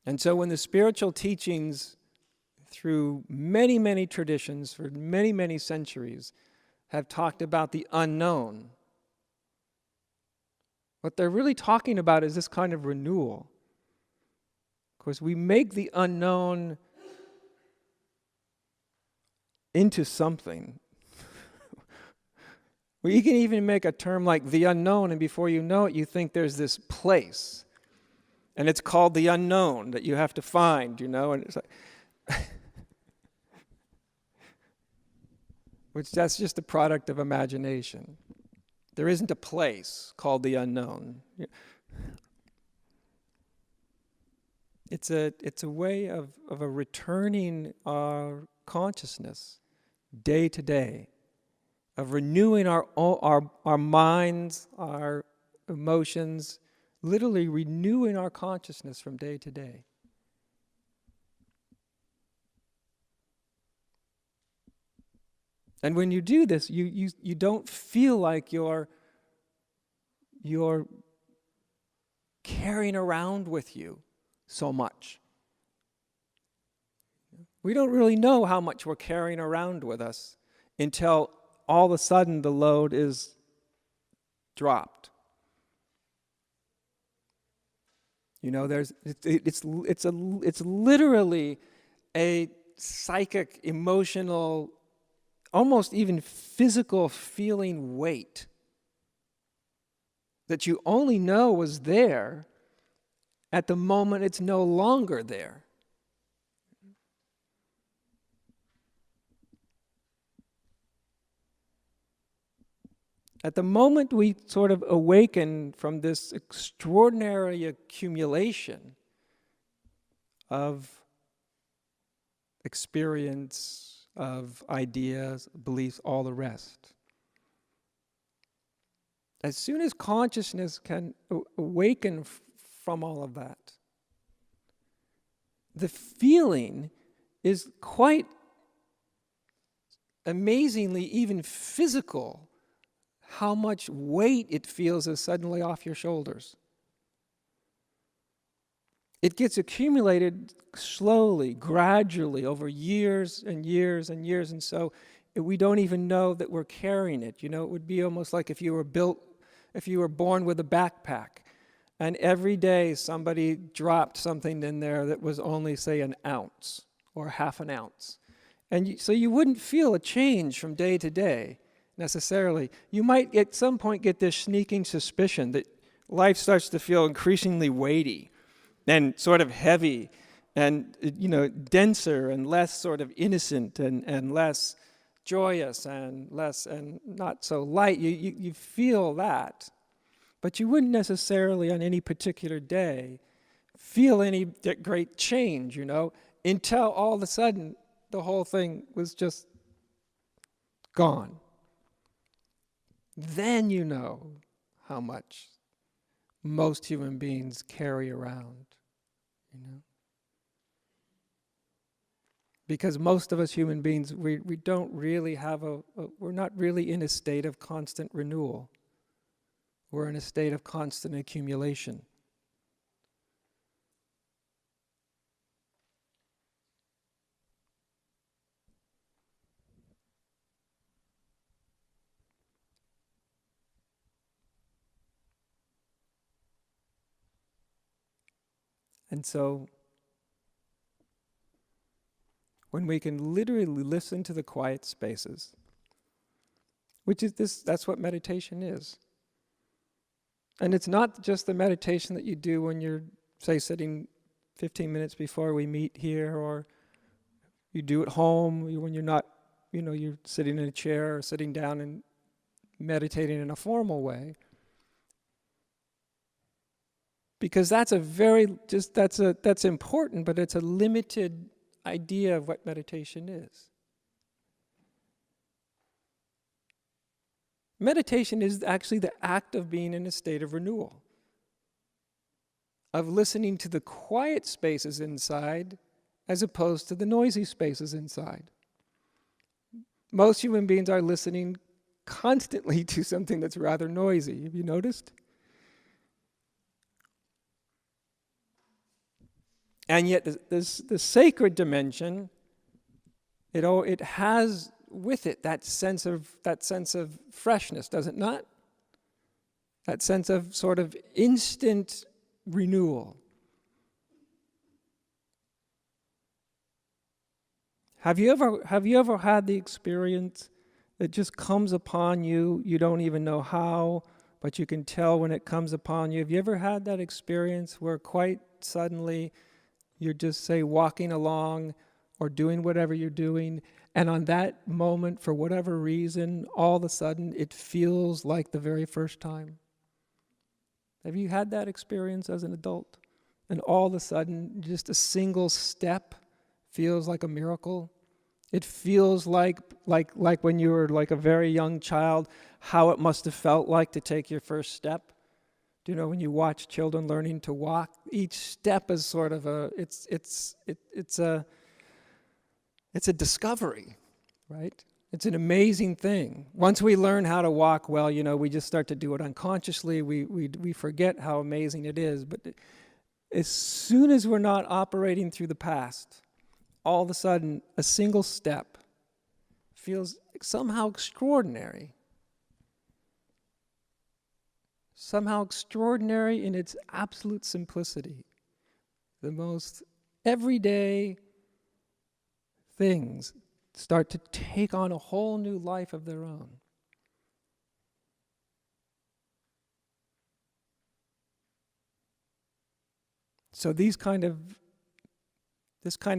And so when the spiritual teachings through many, many traditions for many, many centuries have talked about the unknown, what they're really talking about is this kind of renewal. Of course, we make the unknown into something. We can even make a term like the unknown, and before you know it, you think there's this place. And it's called the unknown that you have to find, and it's like which that's just a product of imagination. There isn't a place called the unknown. It's a way of a returning our consciousness day to day, of renewing our minds, our emotions, literally renewing our consciousness from day to day. And when you do this, you don't feel like you're carrying around with you so much. We don't really know how much we're carrying around with us until all of a sudden the load is dropped. It's literally a psychic, emotional, almost even physical feeling weight that you only know was there at the moment it's no longer there. At the moment we sort of awaken from this extraordinary accumulation of experience, of ideas, beliefs, all the rest. As soon as consciousness can awaken from all of that, the feeling is quite amazingly even physical, how much weight it feels is suddenly off your shoulders. It gets accumulated slowly, gradually, over years and years and years, and so we don't even know that we're carrying it. It would be almost like if you were born with a backpack, and every day somebody dropped something in there that was only, say, an ounce or half an ounce. And so you wouldn't feel a change from day to day, necessarily. You might at some point get this sneaking suspicion that life starts to feel increasingly weighty and sort of heavy and, denser and less sort of innocent and less joyous and less and not so light. You feel that. But you wouldn't necessarily on any particular day feel any great change, until all of a sudden the whole thing was just gone. Then you know how much most human beings carry around, Because most of us human beings, we don't really have we're not really in a state of constant renewal. We're in a state of constant accumulation. And so, when we can literally listen to the quiet spaces, that's what meditation is. And it's not just the meditation that you do when you're, say, sitting 15 minutes before we meet here, or you do at home when you're not, you're sitting in a chair or sitting down and meditating in a formal way. Because that's that's important, but it's a limited idea of what meditation is. Meditation is actually the act of being in a state of renewal, of listening to the quiet spaces inside as opposed to the noisy spaces inside. Most human beings are listening constantly to something that's rather noisy. Have you noticed? And yet the sacred dimension, it has with it that sense of freshness, does it not? That sense of sort of instant renewal. Have you ever had the experience that just comes upon you, you don't even know how, but you can tell when it comes upon you? Have you ever had that experience where quite suddenly you're just, say, walking along or doing whatever you're doing, and on that moment, for whatever reason, all of a sudden it feels like the very first time? Have you had that experience as an adult? And all of a sudden, just a single step feels like a miracle? It feels like when you were like a very young child, how it must have felt like to take your first step. Do you know when you watch children learning to walk? Each step is sort of it's a discovery, right? It's an amazing thing. Once we learn how to walk well, we just start to do it unconsciously. We forget how amazing it is. But as soon as we're not operating through the past, all of a sudden, a single step feels somehow extraordinary. Somehow extraordinary in its absolute simplicity. The most everyday things start to take on a whole new life of their own. So this kind of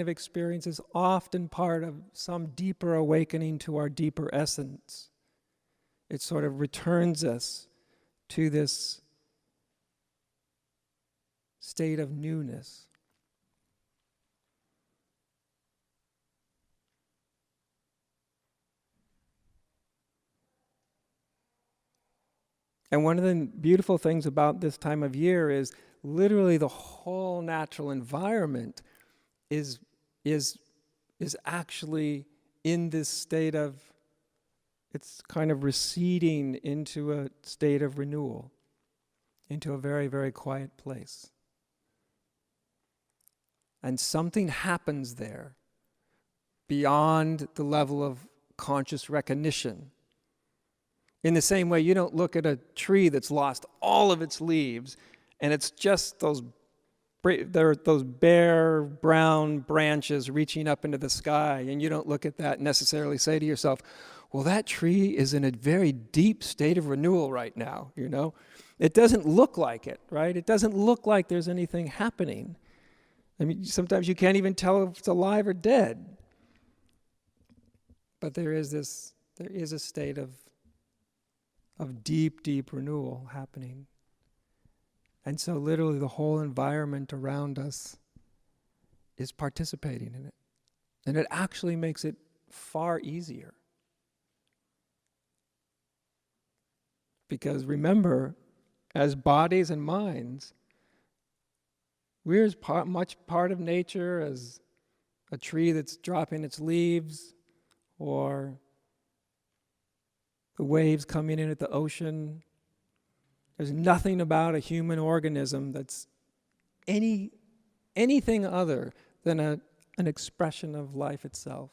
experience is often part of some deeper awakening to our deeper essence. It sort of returns us to this state of newness. And one of the beautiful things about this time of year is literally the whole natural environment is actually in this state of, it's kind of receding into a state of renewal, into a very, very quiet place. And something happens there beyond the level of conscious recognition. In the same way, you don't look at a tree that's lost all of its leaves, and it's just those bare brown branches reaching up into the sky, and you don't look at that and necessarily say to yourself, well, that tree is in a very deep state of renewal right now, It doesn't look like it, right? It doesn't look like there's anything happening. I mean, sometimes you can't even tell if it's alive or dead. But there is a state of deep, deep renewal happening. And so literally the whole environment around us is participating in it. And it actually makes it far easier. Because remember, as bodies and minds, we're as much part of nature as a tree that's dropping its leaves, or the waves coming in at the ocean. There's nothing about a human organism that's anything other than an expression of life itself.